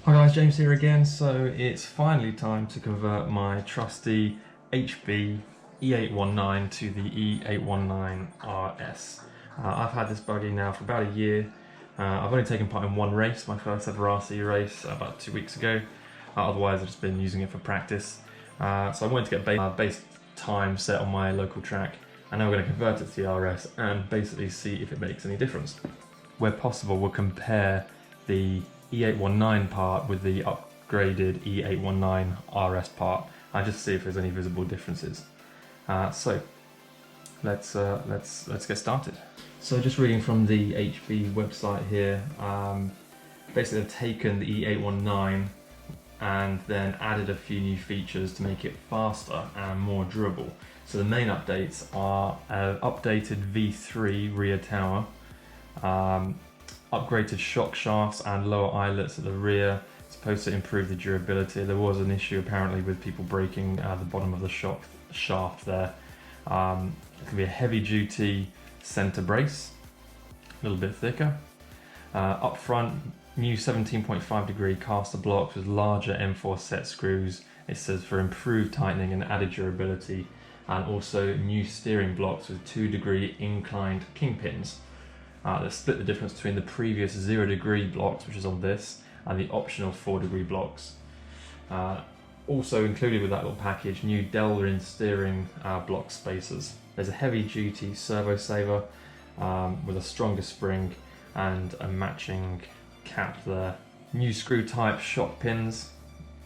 Hi guys, James here again. So it's finally time to convert my trusty HB E819 to the E819RS. I've had this buggy now for about a year. I've only taken part in one race, my first ever RC race about 2 weeks ago. Otherwise I've just been using it for practice. So I wanted to get base time set on my local track, and now we're going to convert it to the RS and basically see if it makes any difference. Where possible, we'll compare the E819 part with the upgraded E819RS part and just see if there's any visible differences. So let's get started. So just reading from the HB website here, basically they've taken the E819 and then added a few new features to make it faster and more durable. So the main updates are updated V3 rear tower, upgraded shock shafts and lower eyelets at the rear, supposed to improve the durability. There was an issue apparently with people breaking the bottom of the shock shaft there. It can be a heavy duty center brace, a little bit thicker. Up front, new 17.5 degree caster blocks with larger M4 set screws. It says for improved tightening and added durability, and also new steering blocks with 2 degree inclined kingpins. That split the difference between the previous 0 degree blocks, which is on this, and the optional 4 degree blocks. Also included with that little package, new Delrin steering block spacers. There's a heavy duty servo saver with a stronger spring and a matching cap there. New screw type shock pins,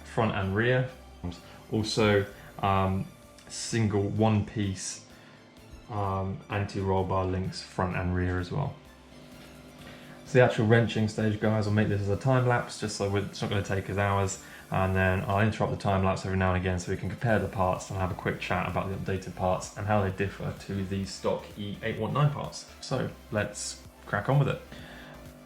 front and rear. Also single one piece anti-roll bar links front and rear as well. So the actual wrenching stage, guys, I'll make this as a time lapse just so it's not going to take us hours, and then I'll interrupt the time lapse every now and again so we can compare the parts and have a quick chat about the updated parts and how they differ to the stock E819 parts. So let's crack on with it.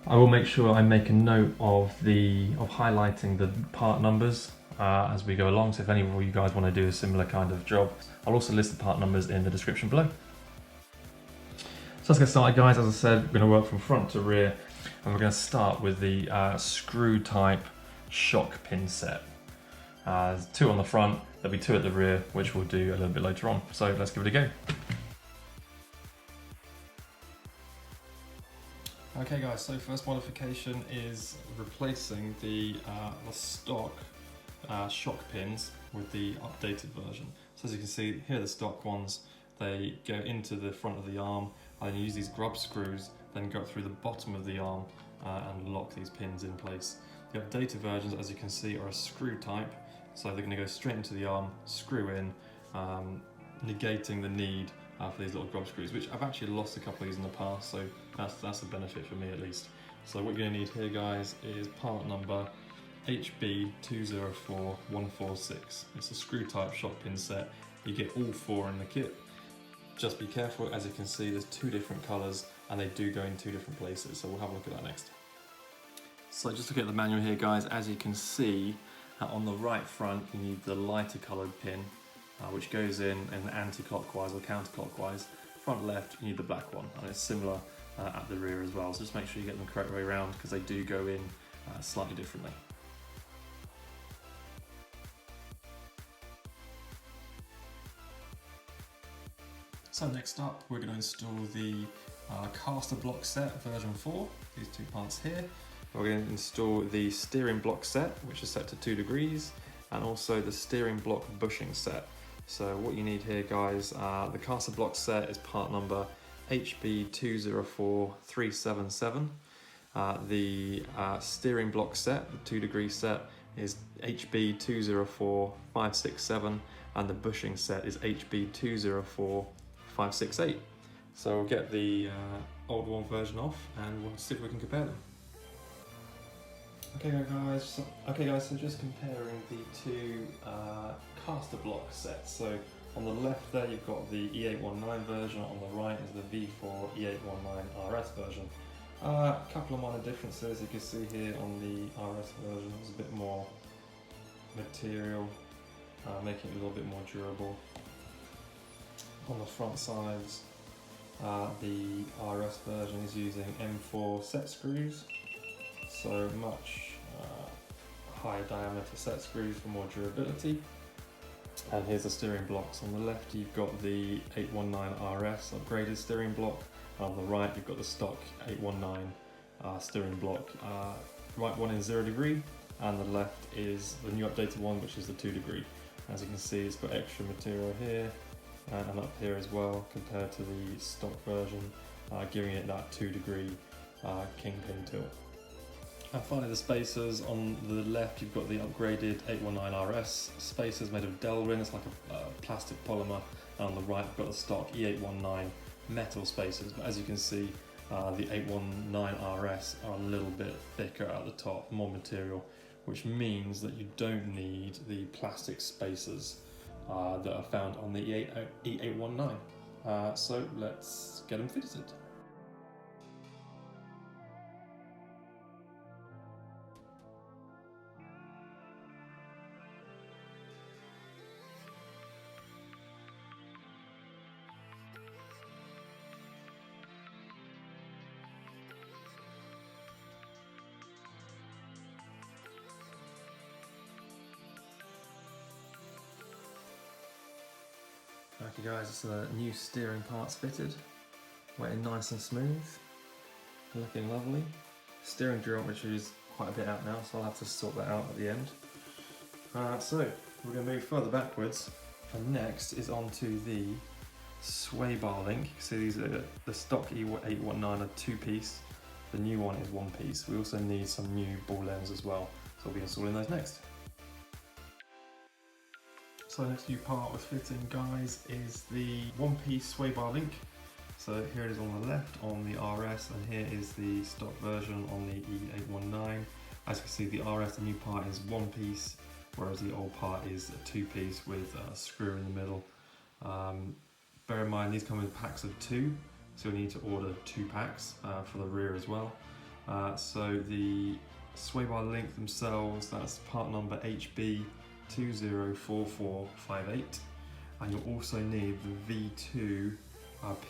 I will make sure I make a note of highlighting the part numbers as we go along, so if any of you guys want to do a similar kind of job, I'll also list the part numbers in the description below. So let's get started, guys. As I said, we're going to work from front to rear, and we're going to start with the screw type shock pin set. There's 2 on the front, there'll be 2 at the rear, which we'll do a little bit later on. So let's give it a go. Okay guys, so first modification is replacing the stock shock pins with the updated version. So as you can see, here are the stock ones. They go into the front of the arm, and you use these grub screws, then go through the bottom of the arm and lock these pins in place. The updated versions, as you can see, are a screw type, so they're going to go straight into the arm, screw in, negating the need for these little grub screws, which I've actually lost a couple of these in the past, so that's a benefit for me at least. So what you're going to need here, guys, is part number HB204146. It's a screw type shock pin set. You get all 4 in the kit. Just be careful, as you can see there's 2 different colours and they do go in 2 different places, so we'll have a look at that next. So just looking at the manual here, guys, as you can see on the right front you need the lighter coloured pin which goes in anti-clockwise or counterclockwise. Front left you need the black one, and it's similar at the rear as well, so just make sure you get them the correct way around because they do go in slightly differently. So next up we're going to install the caster block set version 4, these 2 parts here. We're going to install the steering block set, which is set to 2 degrees, and also the steering block bushing set. So what you need here, guys, the caster block set is part number HB204377. The steering block set, the 2 degree set, is HB204567, and the bushing set is HB204568. So we'll get the old one version off and we'll see if we can compare them. Okay guys, so just comparing the 2 caster block sets. So on the left there you've got the E819 version, on the right is the V4 E819RS version. A couple of minor differences you can see here on the RS version. There's a bit more material, making it a little bit more durable. On the front sides, the RS version is using M4 set screws, so much higher diameter set screws for more durability. And here's the steering blocks. On the left you've got the E819RS upgraded steering block, and on the right you've got the stock 819 steering block. Right one is 0 degree, and the left is the new updated one, which is the 2 degree. As you can see, it's got extra material here and up here as well compared to the stock version, giving it that 2 degree kingpin tilt. And finally the spacers. On the left you've got the upgraded E819RS spacers made of Delrin, it's like a plastic polymer, and on the right you've got the stock E819 metal spacers, but as you can see the E819RS are a little bit thicker at the top, more material, which means that you don't need the plastic spacers that are found on the E819. So let's get them fitted. Okay guys, it's the new steering parts fitted, wetting nice and smooth, looking lovely. Steering geometry is quite a bit out now, so I'll have to sort that out at the end. So we're going to move further backwards, and next is onto the Swaybar link. So these are the stock E819 are 2-piece, the new one is 1-piece. We also need some new ball ends as well, so we'll be installing those next. So the next new part we're fitting, guys, is the 1-piece Swaybar link. So here it is on the left on the RS, and here is the stock version on the E819. As you can see, the RS, the new part, is 1-piece, whereas the old part is a 2-piece with a screw in the middle. Bear in mind these come in packs of 2, so you'll need to order 2 packs for the rear as well. So the Swaybar link themselves, that's part number HB 204458, and you'll also need the V2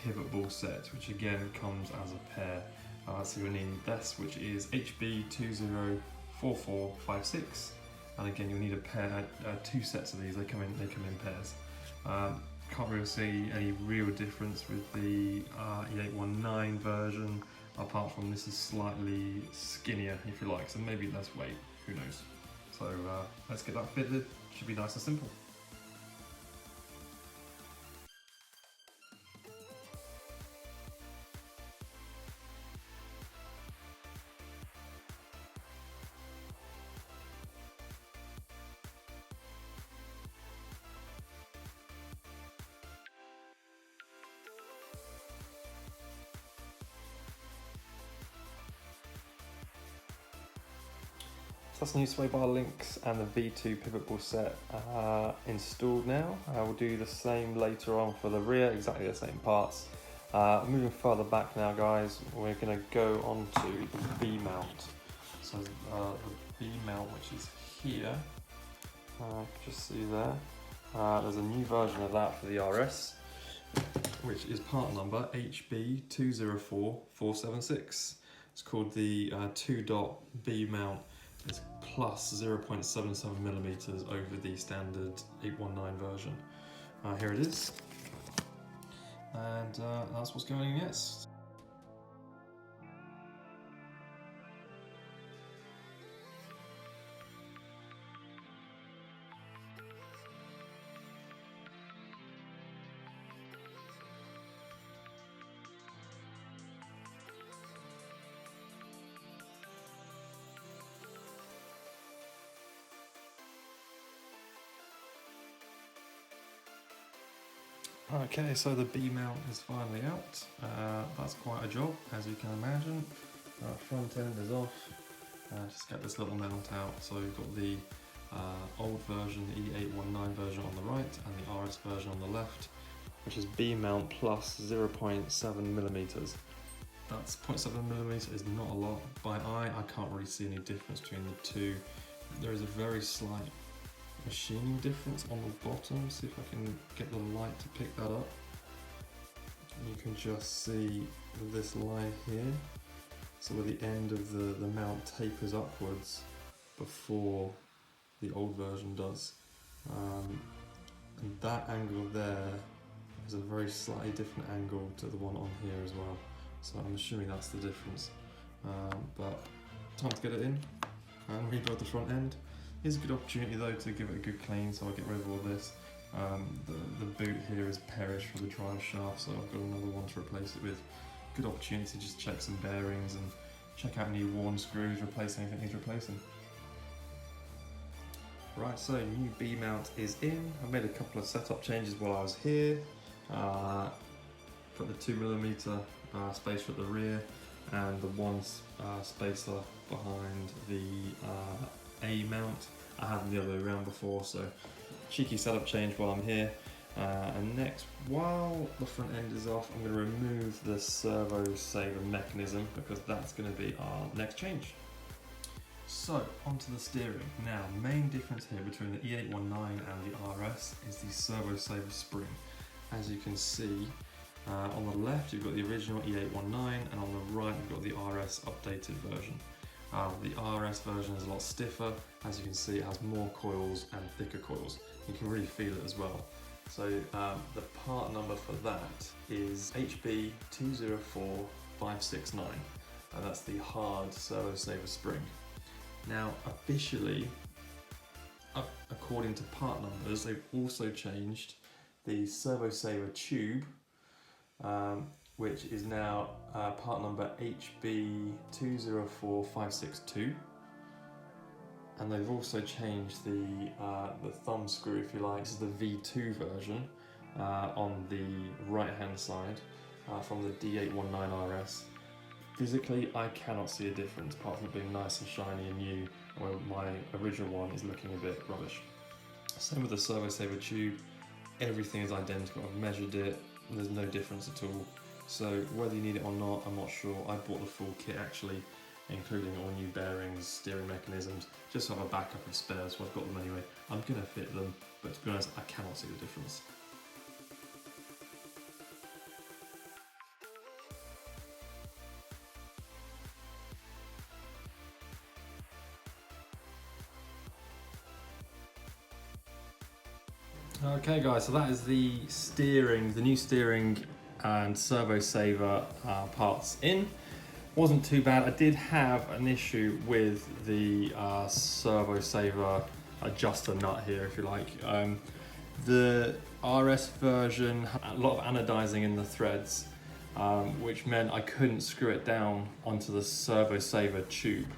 pivot ball set, which again comes as a pair. So you'll need this, which is HB 204456, and again you'll need a pair, 2 sets of these. They come in pairs. Can't really see any real difference with the E819 version, apart from this is slightly skinnier, if you like, so maybe less weight, who knows. So let's get that fitted, should be nice and simple. So that's the new Swaybar links and the V2 pivot ball set installed now. We'll do the same later on for the rear, exactly the same parts. Moving further back now, guys, we're going to go on to the B mount. So the B mount, which is here, just see there, there's a new version of that for the RS, which is part number HB 204476. It's called the 2-dot B mount. It's plus 0.77 millimeters over the standard 819 version. Here it is, and that's what's going in next. Okay, so the B mount is finally out. That's quite a job, as you can imagine. Front end is off. Just get this little mount out. So you've got the old version, the E819 version on the right, and the RS version on the left, which is B mount plus 0.7 millimeters. That's 0.7 millimeters is not a lot. By eye, I can't really see any difference between the two. There is a very slight machining difference on the bottom. See if I can get the light to pick that up. You can just see this line here. So where the end of the mount tapers upwards, before the old version does. And that angle there is a very slightly different angle to the one on here as well. So I'm assuming that's the difference. But time to get it in and rebuild the front end. Here's a good opportunity though to give it a good clean, so I'll get rid of all this. The boot here is perished for the drive shaft, so I've got another one to replace it with. Good opportunity to just check some bearings and check out any worn screws, replace anything needs replacing. Right, so new B mount is in. I made a couple of setup changes while I was here. Put the 2mm spacer at the rear and the one spacer behind the A mount. I had them the other way around before, so cheeky setup change while I'm here. And next, while the front end is off, I'm going to remove the servo saver mechanism because that's going to be our next change. So, onto the steering. Now, main difference here between the E819 and the RS is the servo saver spring. As you can see, on the left you've got the original E819 and on the right you've got the RS updated version. The RS version is a lot stiffer. As you can see, it has more coils and thicker coils. You can really feel it as well. So the part number for that is HB 204569, and that's the hard servo saver spring. Now officially, according to part numbers, they've also changed the servo saver tube, which is now part number HB 204562. And they've also changed the thumb screw, if you like. This is the V2 version on the right hand side from the D819RS. Physically, I cannot see a difference apart from it being nice and shiny and new, while my original one is looking a bit rubbish. Same with the servo saver tube, everything is identical. I've measured it, there's no difference at all. So whether you need it or not, I'm not sure. I bought the full kit actually, including all new bearings, steering mechanisms, just to have a backup of spares, so I've got them anyway. I'm going to fit them, but to be honest, I cannot see the difference. Okay guys, so that is the steering, the new steering and servo saver parts in. Wasn't too bad. I did have an issue with the servo saver adjuster nut here, if you like. The RS version had a lot of anodizing in the threads, which meant I couldn't screw it down onto the servo saver tube.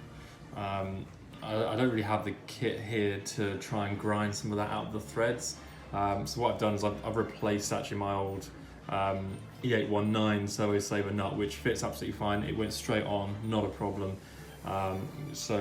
I don't really have the kit here to try and grind some of that out of the threads. So what I've done is I've replaced actually my old E819 servo saver nut, which fits absolutely fine. It went straight on, not a problem. So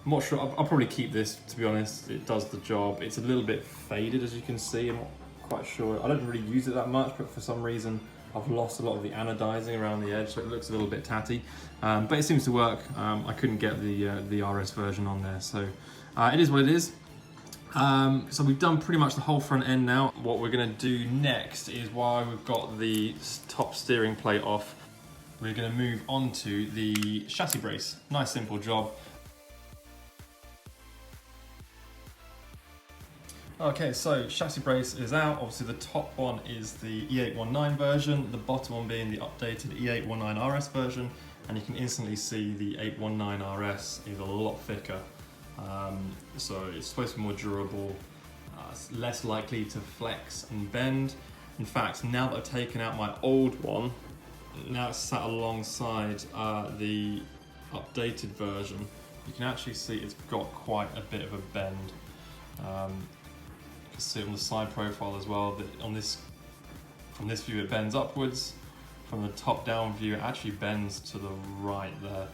I'm not sure, I'll probably keep this, to be honest. It does the job. It's a little bit faded, as you can see. I'm not quite sure. I don't really use it that much, but for some reason I've lost a lot of the anodizing around the edge, so it looks a little bit tatty. But it seems to work. I couldn't get the RS version on there, so it is what it is. So we've done pretty much the whole front end now. What we're going to do next is, while we've got the top steering plate off, we're going to move on to the chassis brace. Nice simple job. Okay, so chassis brace is out. Obviously the top one is the E819 version, the bottom one being the updated E819RS version, and you can instantly see the 819RS is a lot thicker. So it's supposed to be more durable, less likely to flex and bend. In fact, now that I've taken out my old one, now it's sat alongside the updated version, you can actually see it's got quite a bit of a bend. You can see it on the side profile as well, that from this view it bends upwards. From the top down view it actually bends to the right there.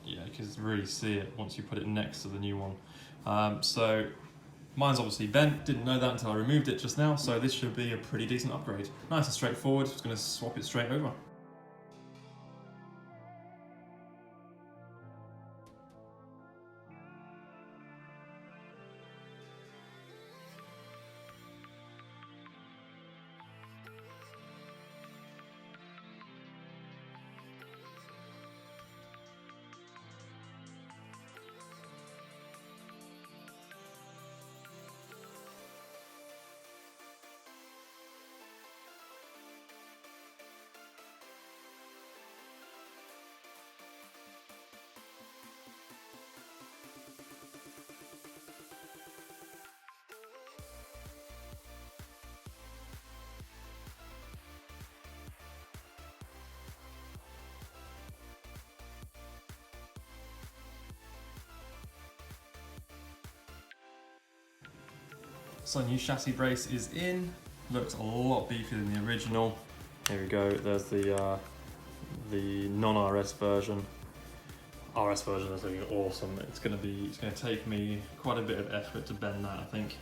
Yeah, you can really see it once you put it next to the new one. So mine's obviously bent, didn't know that until I removed it just now, so this should be a pretty decent upgrade. Nice and straightforward, just going to swap it straight over. So new chassis brace is in. Looks a lot beefier than the original. Here we go. There's the non-RS version. RS version is looking awesome. It's going to take me quite a bit of effort to bend that, I think.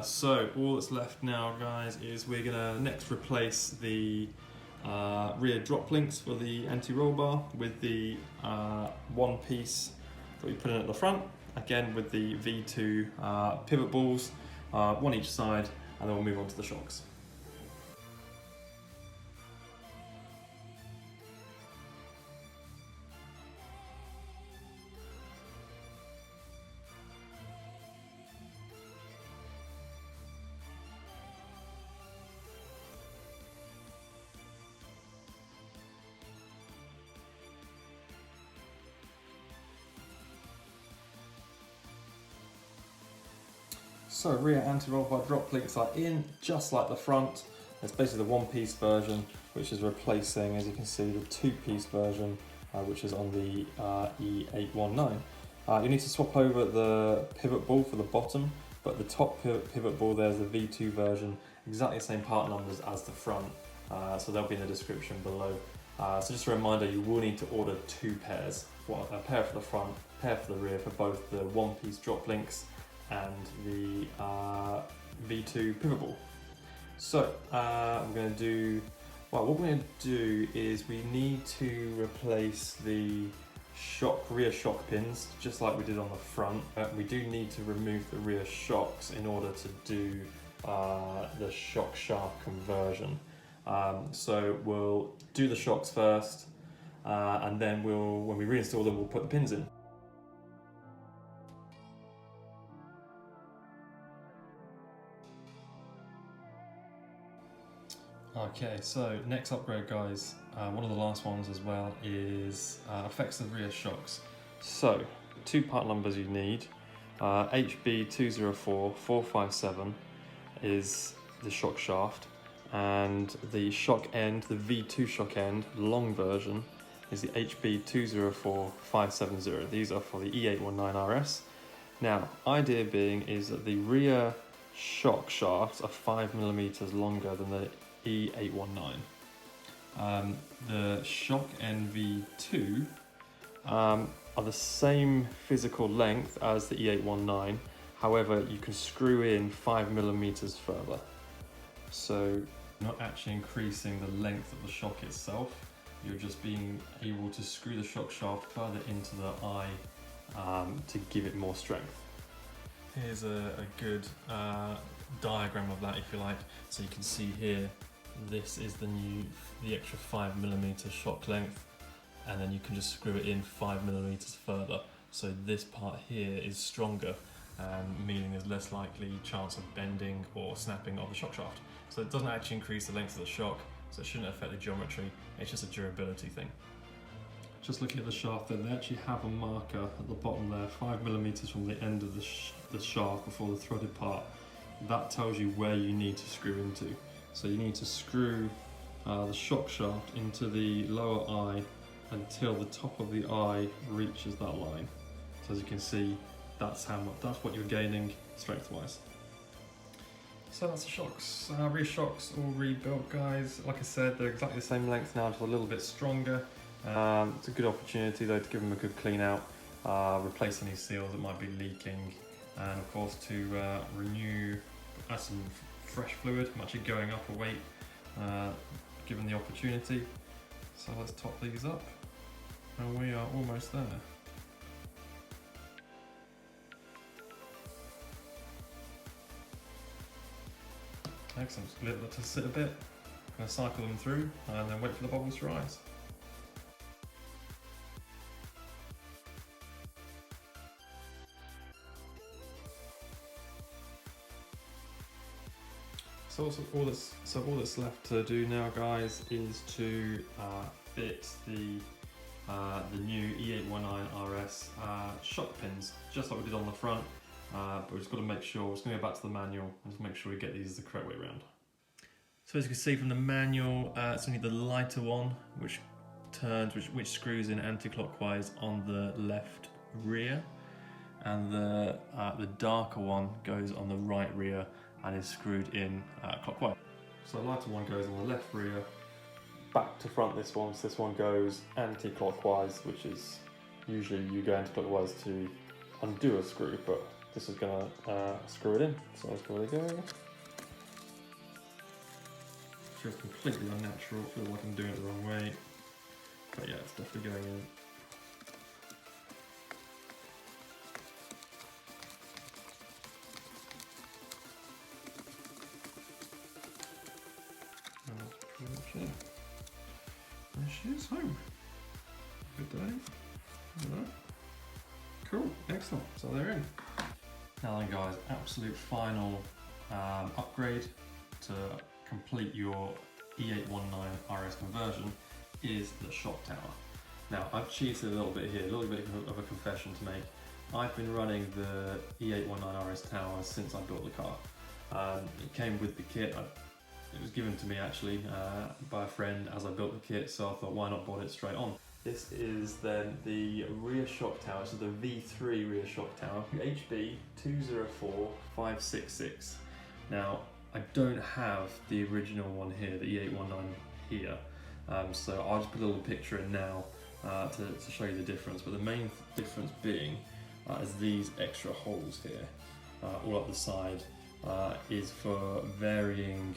So all that's left now, guys, is we're going to next replace the rear drop links for the anti-roll bar with the one piece that we put in at the front. Again with the V2 pivot balls, one each side, and then we'll move on to the shocks. So rear anti-roll bar drop links are in, just like the front. It's basically the one-piece version, which is replacing, as you can see, the two-piece version, which is on the E819. You need to swap over the pivot ball for the bottom, but the top pivot ball, there's the V2 version, exactly the same part numbers as the front, so they'll be in the description below. So just a reminder, you will need to order two pairs, a pair for the front, a pair for the rear, for both the one-piece drop links and the V2 pivot ball. So what we're going to do is we need to replace the rear shock pins, just like we did on the front. We do need to remove the rear shocks in order to do the shock shaft conversion. So we'll do the shocks first, and then when we reinstall them, we'll put the pins in. Okay, so next upgrade, guys, one of the last ones as well, is affects the rear shocks. So, two part numbers you need. HB 204457 is the shock shaft, and the shock end, the V2 shock end, long version, is the HB 204570. These are for the E819RS. Now, idea being is that the rear shock shafts are 5mm longer than the E819. The shock NV2 are the same physical length as the E819, however you can screw in 5mm further. So not actually increasing the length of the shock itself, you're just being able to screw the shock shaft further into the eye to give it more strength. Here's a good diagram of that, if you like. So you can see here, this is the extra 5mm shock length, and then you can just screw it in 5mm further. So this part here is stronger, meaning there's less likely chance of bending or snapping of the shock shaft. So it doesn't actually increase the length of the shock, so it shouldn't affect the geometry. It's just a durability thing. Just looking at the shaft then, they actually have a marker at the bottom there, 5mm from the end of the shaft before the threaded part. That tells you where you need to screw into. So you need to screw the shock shaft into the lower eye until the top of the eye reaches that line. So as you can see, that's what you're gaining strength-wise. So that's the shocks. Rear shocks all rebuilt, guys. Like I said, they're exactly the same length now, just a little bit stronger. It's a good opportunity though to give them a good clean out, replace any seals that might be leaking, and of course to add some fresh fluid. I'm actually going up a weight given the opportunity. So let's top these up, and we are almost there. Excellent, just let it sit a bit, going to cycle them through and then wait for the bubbles to rise. So all that's left to do now, guys, is to fit the new E819RS shock pins, just like we did on the front. But we've just got to make sure, we're just going to go back to the manual and just make sure we get these the correct way around. So as you can see from the manual, it's only the lighter one which screws in anti-clockwise on the left rear. and the darker one goes on the right rear and is screwed in clockwise. So the lighter one goes on the left rear, back to front this one, so this one goes anti-clockwise, which is usually you go anti-clockwise to undo a screw, but this is going to screw it in, so that's where they go. Feels completely unnatural, feels like I'm doing it the wrong way, but yeah, it's definitely going in. Okay, there she is, home. Good day. Hello. Cool, excellent, so they're in. Now then guys, absolute final upgrade to complete your E819RS conversion is the shock tower. Now I've cheated a little bit here, a little bit of a confession to make. I've been running the E819RS tower since I built the car. It came with the kit. It was given to me actually by a friend as I built the kit, so I thought why not board it straight on. This is then the rear shock tower, so the V3 rear shock tower, HB 204566. Now I don't have the original one here, the E819 here, so I'll just put a little picture in now to show you the difference, but the main difference being is these extra holes here, all up the side, is for varying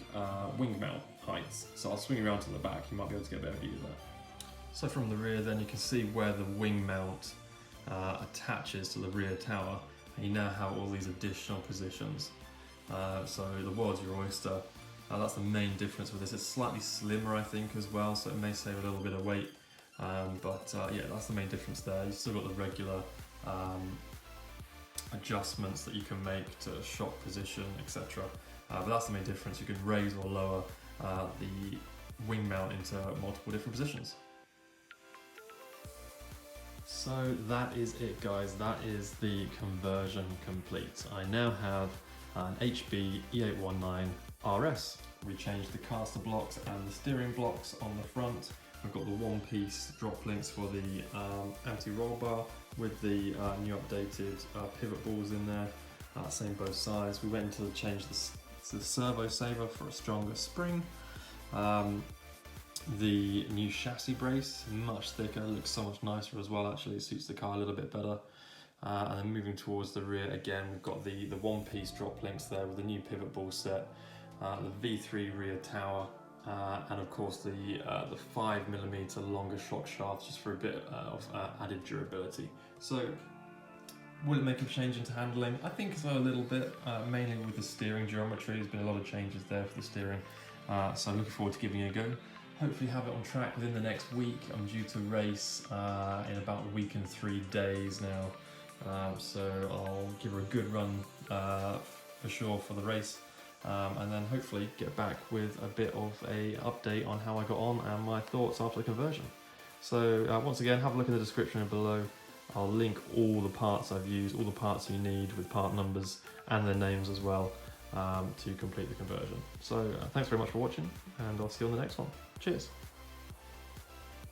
wing mount heights. So I'll swing around to the back, you might be able to get a better view of that. So from the rear then you can see where the wing mount attaches to the rear tower, and you now have all these additional positions. So the world's your oyster. That's the main difference with this. It's slightly slimmer I think as well, so it may save a little bit of weight, but yeah, that's the main difference there. You've still got the regular adjustments that you can make to shock position, etc. But that's the main difference. You can raise or lower the wing mount into multiple different positions. So that is it guys, that is the conversion complete. I now have an HB E819RS. We changed the caster blocks and the steering blocks on the front. We've got the one-piece drop links for the anti-roll bar with the new updated pivot balls in there, same both sides. We went to change the servo saver for a stronger spring. The new chassis brace, much thicker, looks so much nicer as well actually, it suits the car a little bit better. And then moving towards the rear again, we've got the one-piece drop links there with the new pivot ball set, the V3 rear tower, and of course the 5mm longer shock shaft just for a bit of added durability. So will it make a change into handling? I think so, a little bit, mainly with the steering geometry. There's been a lot of changes there for the steering, so I'm looking forward to giving it a go. Hopefully have it on track within the next week. I'm due to race in about a week and 3 days now, so I'll give her a good run for sure for the race. And then hopefully get back with a bit of a update on how I got on and my thoughts after the conversion. So once again, have a look in the description below. I'll link all the parts I've used, all the parts you need with part numbers and their names as well to complete the conversion. So thanks very much for watching, and I'll see you on the next one. Cheers.